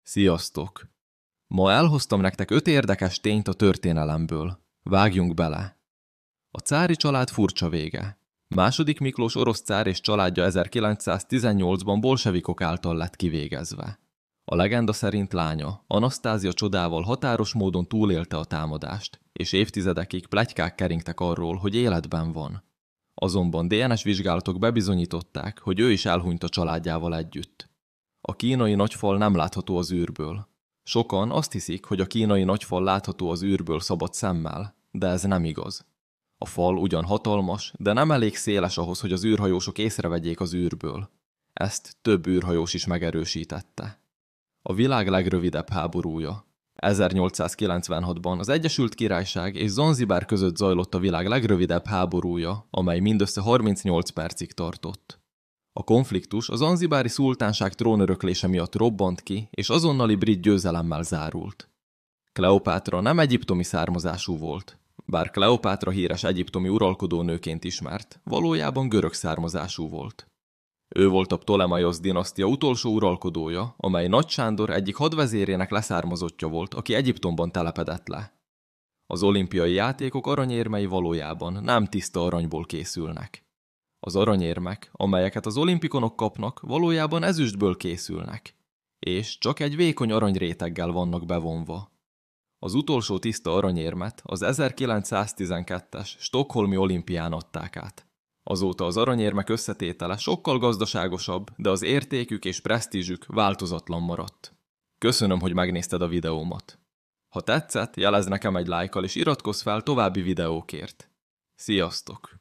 Sziasztok! Ma elhoztam nektek 5 érdekes tényt a történelemből. Vágjunk bele! A cári család furcsa vége. II. Miklós orosz cár és családja 1918-ban bolsevikok által lett kivégezve. A legenda szerint lánya, Anasztázia csodával határos módon túlélte a támadást, és évtizedekig pletykák keringtek arról, hogy életben van. Azonban DNS vizsgálatok bebizonyították, hogy ő is elhunyt a családjával együtt. A kínai nagyfal nem látható az űrből. Sokan azt hiszik, hogy a kínai nagyfal látható az űrből szabad szemmel, de ez nem igaz. A fal ugyan hatalmas, de nem elég széles ahhoz, hogy az űrhajósok észrevegyék az űrből. Ezt több űrhajós is megerősítette. A világ legrövidebb háborúja. 1896-ban az Egyesült Királyság és Zanzibár között zajlott a világ legrövidebb háborúja, amely mindössze 38 percig tartott. A konfliktus az zanzibári szultánság trónöröklése miatt robbant ki, és azonnali brit győzelemmel zárult. Kleopátra nem egyiptomi származású volt. Bár Kleopátra híres egyiptomi uralkodónőként ismert, valójában görög származású volt. Ő volt a Ptolemaiosz dinasztia utolsó uralkodója, amely Nagy Sándor egyik hadvezérének leszármazottja volt, aki Egyiptomban telepedett le. Az olimpiai játékok aranyérmei valójában nem tiszta aranyból készülnek. Az aranyérmek, amelyeket az olimpikonok kapnak, valójában ezüstből készülnek, és csak egy vékony aranyréteggel vannak bevonva. Az utolsó tiszta aranyérmet az 1912-es Stockholmi olimpián adták át. Azóta az aranyérmek összetétele sokkal gazdaságosabb, de az értékük és presztízsük változatlan maradt. Köszönöm, hogy megnézted a videómat. Ha tetszett, jelezd nekem egy lájkkal és iratkozz fel további videókért. Sziasztok!